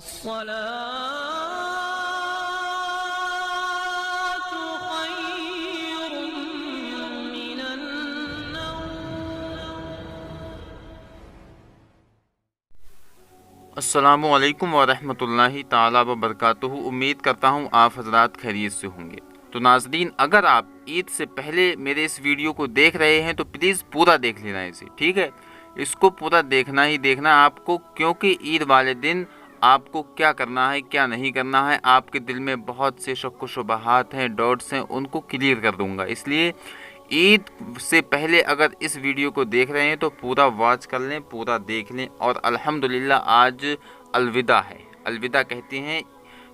الصلاة خير من النوم. السلام علیکم ورحمۃ اللہ تعالی وبرکاتہ. امید کرتا ہوں آپ حضرات خیریت سے ہوں گے. تو ناظرین، اگر آپ عید سے پہلے میرے اس ویڈیو کو دیکھ رہے ہیں تو پلیز پورا دیکھ لینا اسے، ٹھیک ہے؟ اس کو پورا دیکھنا ہی دیکھنا آپ کو، کیونکہ عید والے دن آپ کو کیا کرنا ہے کیا نہیں کرنا ہے، آپ کے دل میں بہت سے شک و شبہات ہیں، ڈاؤٹس ہیں، ان کو کلیئر کر دوں گا. اس لیے عید سے پہلے اگر اس ویڈیو کو دیکھ رہے ہیں تو پورا واچ کر لیں، پورا دیکھ لیں. اور الحمدللہ آج الوداع ہے، الوداع کہتے ہیں،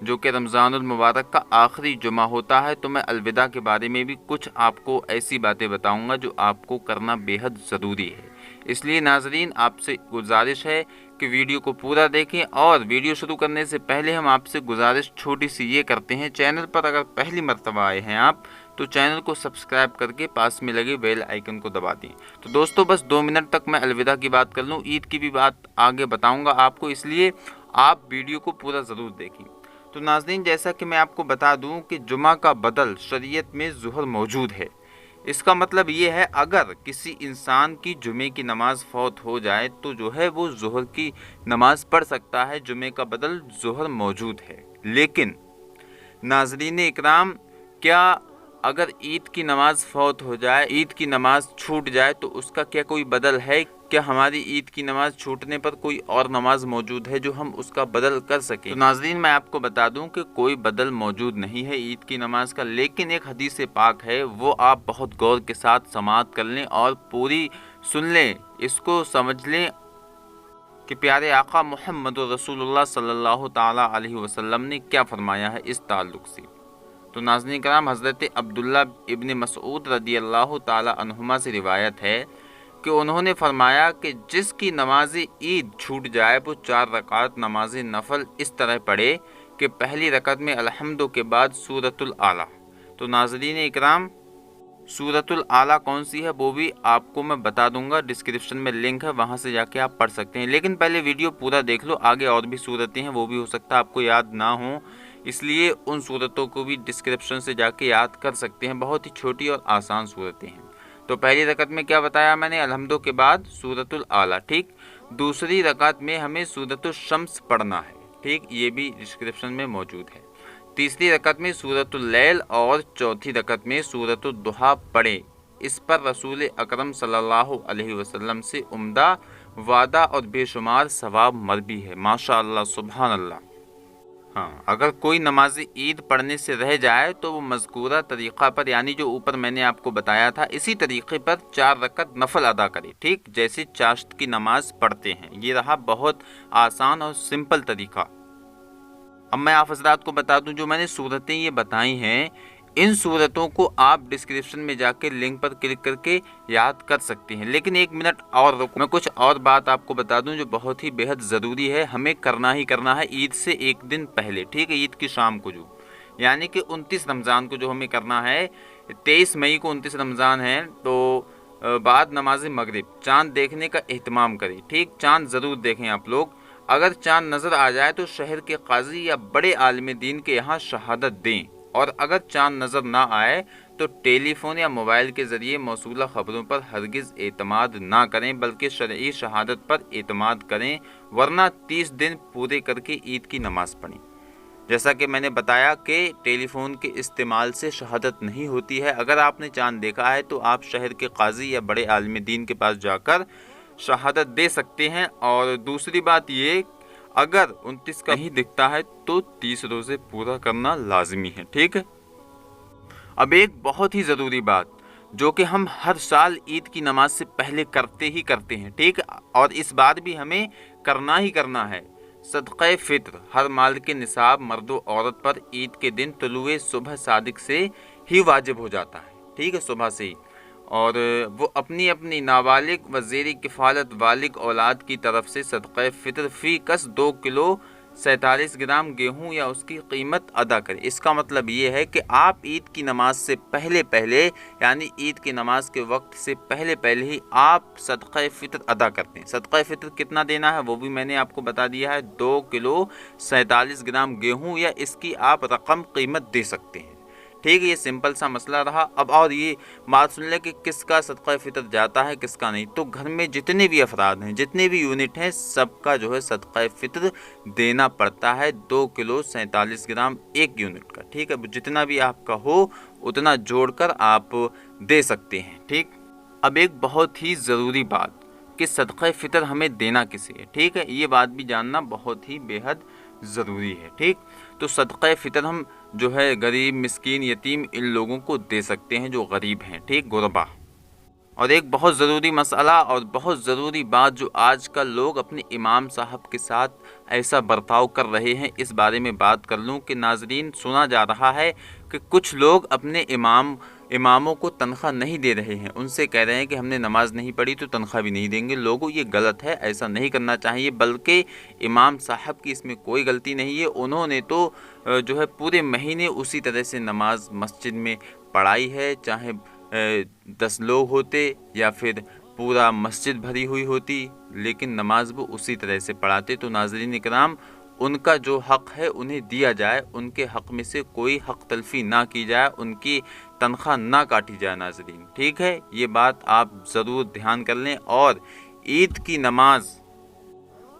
جو کہ رمضان المبارک کا آخری جمعہ ہوتا ہے. تو میں الوداع کے بارے میں بھی کچھ آپ کو ایسی باتیں بتاؤں گا جو آپ کو کرنا بے حد ضروری ہے. اس لیے ناظرین، آپ سے گزارش ہے کہ ویڈیو کو پورا دیکھیں. اور ویڈیو شروع کرنے سے پہلے ہم آپ سے گزارش چھوٹی سی یہ کرتے ہیں، چینل پر اگر پہلی مرتبہ آئے ہیں آپ تو چینل کو سبسکرائب کر کے پاس میں لگے بیل آئیکن کو دبا دیں. تو دوستو، بس 2 منٹ تک میں الوداع کی بات کر لوں، عید کی بھی بات آگے بتاؤں گا آپ کو، اس لیے آپ ویڈیو کو پورا ضرور دیکھیں. تو ناظرین، جیسا کہ میں آپ کو بتا دوں کہ جمعہ کا بدل شریعت میں ظہر موجود ہے. اس کا مطلب یہ ہے، اگر کسی انسان کی جمعے کی نماز فوت ہو جائے تو جو ہے وہ ظہر کی نماز پڑھ سکتا ہے، جمعے کا بدل ظہر موجود ہے. لیکن ناظرین اکرام، کیا اگر عید کی نماز فوت ہو جائے، عید کی نماز چھوٹ جائے تو اس کا کیا کوئی بدل ہے؟ کیا ہماری عید کی نماز چھوٹنے پر کوئی اور نماز موجود ہے جو ہم اس کا بدل کر سکیں؟ تو ناظرین، میں آپ کو بتا دوں کہ کوئی بدل موجود نہیں ہے عید کی نماز کا، لیکن ایک حدیث پاک ہے، وہ آپ بہت غور کے ساتھ سماعت کر لیں اور پوری سن لیں، اس کو سمجھ لیں کہ پیارے آقا محمد رسول اللہ صلی اللہ تعالیٰ علیہ وسلم نے کیا فرمایا ہے اس تعلق سے. تو ناظرین کرام، حضرت عبداللہ ابن مسعود رضی اللہ تعالیٰ عنہما سے روایت ہے کہ انہوں نے فرمایا کہ جس کی نماز عید چھوٹ جائے وہ 4 رکعت نماز نفل اس طرح پڑھے کہ پہلی رکعت میں الحمد کے بعد سورۃ الاعلیٰ. تو ناظرین اکرام، سورۃ الاعلیٰ کون سی ہے وہ بھی آپ کو میں بتا دوں گا، ڈسکرپشن میں لنک ہے، وہاں سے جا کے آپ پڑھ سکتے ہیں. لیکن پہلے ویڈیو پورا دیکھ لو، آگے اور بھی صورتیں ہیں، وہ بھی ہو سکتا ہے آپ کو یاد نہ ہوں، اس لیے ان صورتوں کو بھی ڈسکرپشن سے جا کے یاد کر سکتے ہیں. بہت ہی چھوٹی اور آسان صورتیں ہیں. تو پہلی رکعت میں کیا بتایا میں نے؟ الحمد کے بعد سورۃ الاعلیٰ، ٹھیک. دوسری رکعت میں ہمیں سورۃ الشمس پڑھنا ہے، ٹھیک، یہ بھی ڈسکرپشن میں موجود ہے. تیسری رکعت میں سورۃ اللیل اور چوتھی رکعت میں سورۃ الضحیٰ پڑھیں. اس پر رسول اکرم صلی اللہ علیہ وسلم سے عمدہ وعدہ اور بے شمار ثواب مربی ہے. ماشاء اللہ، سبحان اللہ. ہاں، اگر کوئی نماز عید پڑھنے سے رہ جائے تو وہ مذکورہ طریقہ پر، یعنی جو اوپر میں نے آپ کو بتایا تھا، اسی طریقے پر 4 رکعت نفل ادا کرے، ٹھیک، جیسے چاشت کی نماز پڑھتے ہیں. یہ رہا بہت آسان اور سمپل طریقہ. اب میں آپ حضرات کو بتا دوں، جو میں نے صورتیں یہ بتائی ہیں، ان صورتوں کو آپ ڈسکرپشن میں جا کے لنک پر کلک کر کے یاد کر سکتے ہیں. لیکن 1 منٹ اور رکو، میں کچھ اور بات آپ کو بتا دوں جو بہت ہی بے حد ضروری ہے، ہمیں کرنا ہی کرنا ہے عید سے 1 دن پہلے، ٹھیک ہے، عید کی شام کو، جو یعنی کہ 29 رمضان کو جو ہمیں کرنا ہے. 23 مئی کو 29 رمضان ہے، تو بعد نماز مغرب چاند دیکھنے کا اہتمام کریں، ٹھیک. چاند ضرور دیکھیں آپ لوگ. اگر چاند نظر آ جائے تو شہر کے قاضی یا بڑے عالم دین کے یہاں شہادت دیں، اور اگر چاند نظر نہ آئے تو ٹیلی فون یا موبائل کے ذریعے موصولہ خبروں پر ہرگز اعتماد نہ کریں، بلکہ شرعی شہادت پر اعتماد کریں، ورنہ 30 دن پورے کر کے عید کی نماز پڑھیں. جیسا کہ میں نے بتایا کہ ٹیلی فون کے استعمال سے شہادت نہیں ہوتی ہے. اگر آپ نے چاند دیکھا ہے تو آپ شہر کے قاضی یا بڑے عالم دین کے پاس جا کر شہادت دے سکتے ہیں. اور دوسری بات یہ، اگر 29 کا نہیں دکھتا ہے تو 30 روزے پورا کرنا لازمی ہے، ٹھیک ہے. اب ایک بہت ہی ضروری بات جو کہ ہم ہر سال عید کی نماز سے پہلے کرتے ہی کرتے ہیں، ٹھیک، اور اس بار بھی ہمیں کرنا ہی کرنا ہے. صدقہ فطر ہر مال کے نصاب مرد و عورت پر عید کے دن طلوع صبح صادق سے ہی واجب ہو جاتا ہے، ٹھیک ہے، صبح سے ہی. اور وہ اپنی اپنی نابالغ و زیر کفالت بالغ اولاد کی طرف سے صدقہ فطر فی کس 2 کلو 47 ग्राम गेहूं या उसकी कीमत अदा करें। इसका मतलब ये है कि आप ईद की नमाज से पहले यानी ईद की नमाज के वक्त से पहले ही आप सदक़ा फ़ितर अदा करते हैं। सदक़ा फ़ितर कितना देना है वो भी मैंने आपको बता दिया है। 2 किलो 47 ग्राम गेहूं या इसकी आप रकम कीमत दे सकते हैं। ठीक है, ये सिंपल सा मसला रहा। अब और ये बात सुन ले कि किसका सदक़ा फ़ितर जाता है किसका नहीं। तो घर में जितने भी अफराद हैं, जितने भी यूनिट हैं, सबका जो है सदक़ा फ़ितर देना पड़ता है। 2 किलो 47 ग्राम एक यूनिट का। ठीक है, जितना भी आपका हो उतना जोड़कर आप दे सकते हैं। ठीक, अब एक बहुत ही ज़रूरी बात कि सदक़ा फ़ितर हमें देना किसे है। ठीक है, ये बात भी जानना बहुत ही बेहद ज़रूरी है। ठीक, तो सदक़ा फ़ितर हम जो है गरीब, मिस्कीन, यतीम इन लोगों को दे सकते हैं जो गरीब हैं। ठीक, गुरबा। और एक बहुत ज़रूरी मसला और बहुत ज़रूरी बात जो आजकल लोग अपने इमाम साहब के साथ ऐसा बर्ताव कर रहे हैं, इस बारे में बात कर लूँ कि नाज़रीन, सुना जा रहा है कि कुछ लोग अपने इमामों को तनख्वाह नहीं दे रहे हैं। उनसे कह रहे हैं कि हमने नमाज नहीं पढ़ी तो तनख्वाह भी नहीं देंगे। लोगों, ये गलत है, ऐसा नहीं करना चाहिए। बल्कि इमाम साहब की इसमें कोई गलती नहीं है। उन्होंने तो जो है पूरे महीने उसी तरह से नमाज मस्जिद में पढ़ाई है, चाहे 10 लोग होते या फिर पूरा मस्जिद भरी हुई होती, लेकिन नमाज वो उसी तरह से पढ़ाते। तो नाज़रीन इकराम, उनका जो हक़ है उन्हें दिया जाए, उनके हक़ में से कोई हक़ तलफ़ी ना की जाए, उनकी तनख्वाह ना काटी जाए। नाज़रीन, ठीक है, ये बात आप ज़रूर ध्यान कर लें। और ईद की नमाज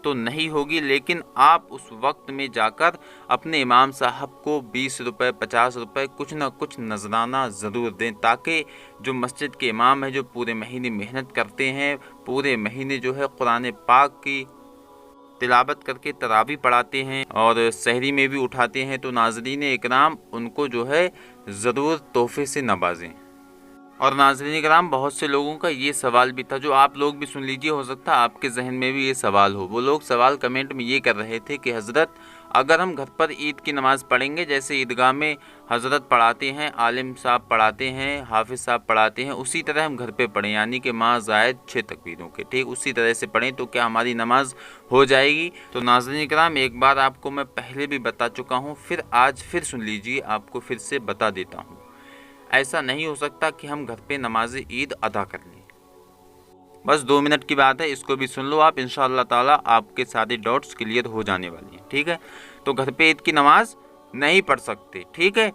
तो नहीं होगी, लेकिन आप उस वक्त में जाकर अपने इमाम साहब को 20 रुपये 50 रुपये कुछ ना कुछ नजराना ज़रूर दें, ताकि जो मस्जिद के इमाम हैं, जो पूरे महीने मेहनत करते हैं, पूरे महीने जो है कुरान पाक की तिलावत करके तरावी पढ़ाते हैं और सहरी में भी उठाते हैं, तो नाज़रीन इकराम उनको जो है ज़रूर तोहफे से नवाजें। और नाज़रीन कराम, बहुत से लोगों का ये सवाल भी था, जो आप लोग भी सुन लीजिए, हो सकता है आपके जहन में भी ये सवाल हो। वो लोग सवाल कमेंट में ये कर रहे थे कि हज़रत, अगर हम घर पर ईद की नमाज़ पढ़ेंगे, जैसे ईदगाह में हज़रत पढ़ाते हैं, आलिम साहब पढ़ाते हैं, हाफिज़ साहब पढ़ाते हैं, उसी तरह हम घर पे पढ़ें, यानी कि माँ ज़ायद 6 तकबीरों के, ठीक उसी तरह से पढ़ें, तो क्या हमारी नमाज हो जाएगी? तो नाज़रीन कराम, एक बार आपको मैं पहले भी बता चुका हूँ, फिर आज फिर सुन लीजिए, आपको फिर से बता देता हूँ। ऐसा नहीं हो सकता कि हम घर पे नमाज ईद अदा कर लें। बस 2 मिनट की बात है, इसको भी सुन लो आप, इंशाअल्लाह ताला आपके सारे डाउट्स क्लियर हो जाने वाली हैं। ठीक है, तो घर पे ईद की नमाज नहीं पढ़ सकते। ठीक है,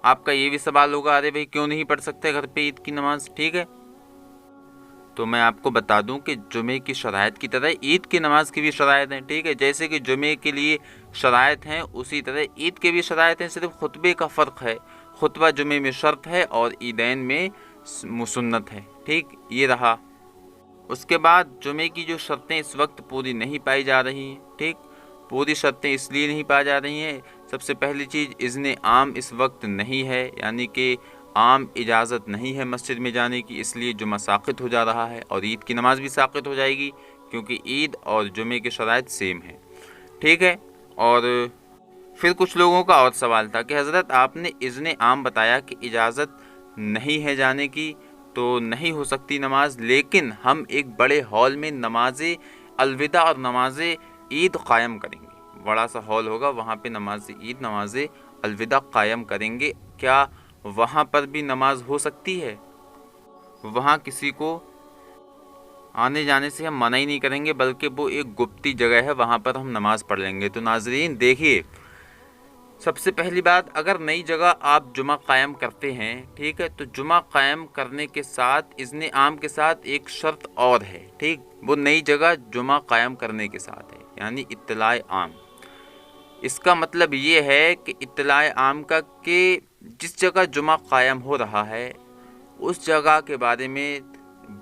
आपका ये भी सवाल होगा, अरे भाई क्यों नहीं पढ़ सकते घर पे ईद की नमाज? ठीक है, तो मैं आपको बता दूं कि जुमे की शराइत की तरह ईद की नमाज की भी शराइत हैं। ठीक है, जैसे कि जुमे के लिए शराइत हैं, उसी तरह ईद के भी शराइत हैं, सिर्फ खुतबे का फ़र्क है। खुतबा जुमे में शर्त है और ईदैन में सुन्नत है। ठीक, ये रहा। उसके बाद जुमे की जो शर्तें इस वक्त पूरी नहीं पाई जा रही हैं। ठीक, पूरी शर्तें इसलिए नहीं पाई जा रही हैं, सबसे पहली चीज़, इज़्न आम इस वक्त नहीं है, यानी कि आम इजाज़त नहीं है मस्जिद में जाने की, इसलिए जुमा साक़ित हो जा रहा है और ईद की नमाज़ भी साक़ित हो जाएगी, क्योंकि ईद और जुमे के शराइत सेम है। ठीक है, और फिर कुछ लोगों का और सवाल था कि हज़रत आपने इज़्न आम बताया कि इजाज़त नहीं है जाने की, तो नहीं हो सकती नमाज, लेकिन हम एक बड़े हॉल में नमाज अलविदा और नमाज ईद क़ायम करेंगे। बड़ा सा हॉल होगा, वहाँ पे नमाज ईद नमाज अलविदा क़ायम करेंगे। क्या वहाँ पर भी नमाज हो सकती है? वहाँ किसी को आने जाने से हम मना ही नहीं करेंगे, बल्कि वो एक गुप्ती जगह है, वहाँ पर हम नमाज़ पढ़ लेंगे। तो नाज़रीन देखिए, सबसे पहली बात, अगर नई जगह आप जुमा कायम करते हैं, ठीक है, तो जुमा कायम करने के साथ इज़्न आम के साथ एक शर्त और है। ठीक, वो नई जगह जुमा कायम करने के साथ है, यानी इत्तलाए आम। इसका मतलब ये है कि इत्तलाए आम का कि जिस जगह जुमा कायम हो रहा है, उस जगह के बारे में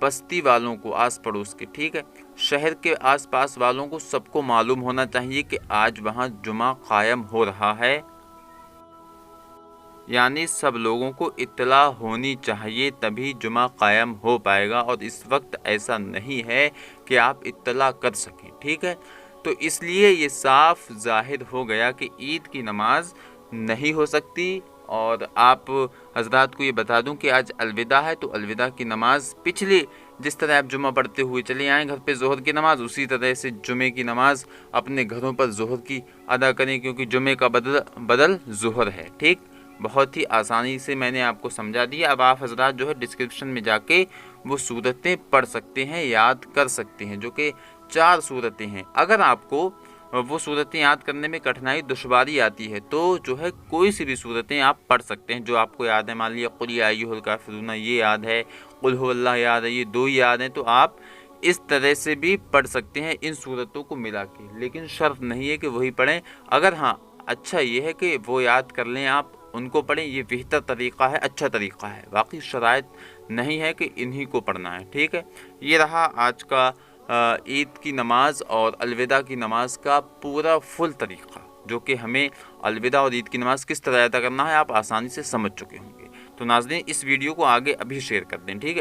बस्ती वालों को, आस पड़ोस के, ठीक है, शहर के आसपास वालों को सबको मालूम होना चाहिए कि आज वहाँ जुमा कायम हो रहा है, यानी सब लोगों को इत्तला होनी चाहिए, तभी जुमा कायम हो पाएगा। और इस वक्त ऐसा नहीं है कि आप इत्तला कर सकें। ठीक है, तो इसलिए ये साफ ज़ाहिर हो गया कि ईद की नमाज नहीं हो सकती। और आप हज़रात को ये बता दूं कि आज अलविदा है, तो अलविदा की नमाज पिछले जिस तरह आप जुम्मा पढ़ते हुए चले आएँ घर पे ज़ोहर की नमाज़, उसी तरह से जुमे की नमाज़ अपने घरों पर ज़ोहर की अदा करें, क्योंकि जुमे का बदल ज़ोहर है। ठीक, बहुत ही आसानी से मैंने आपको समझा दिया। अब आप हजरात जो है डिस्क्रिप्शन में जाके वो सूरतें पढ़ सकते हैं, याद कर सकते हैं, जो कि 4 सूरतें हैं। अगर आपको वो सूरतें याद करने में कठिनाई दुश्वारी आती है तो जो है कोई सी भी सूरतें आप पढ़ सकते हैं जो आपको याद है। मान लिया कुल या अय्युहल काफिरून ये याद है, कुल हुवल्लाह याद है, ये 2 याद हैं, तो आप इस तरह से भी पढ़ सकते हैं इन सूरतों को मिला के। लेकिन शर्त नहीं है कि वही पढ़ें। अगर हाँ, अच्छा ये है कि वो याद कर लें, आप उनको पढ़ें, ये बेहतर तरीक़ा है, अच्छा तरीक़ा है। बाकी शराइत नहीं है कि इन्हीं को पढ़ना है। ठीक है, ये रहा आज का ईद की नमाज़ और अलविदा की नमाज़ का पूरा फुल तरीक़ा, जो कि हमें अलविदा और ईद की नमाज़ किस तरह अदा करना है आप आसानी से समझ चुके होंगे। तो नाज़रीन, इस वीडियो को आगे अभी शेयर कर दें। ठीक है।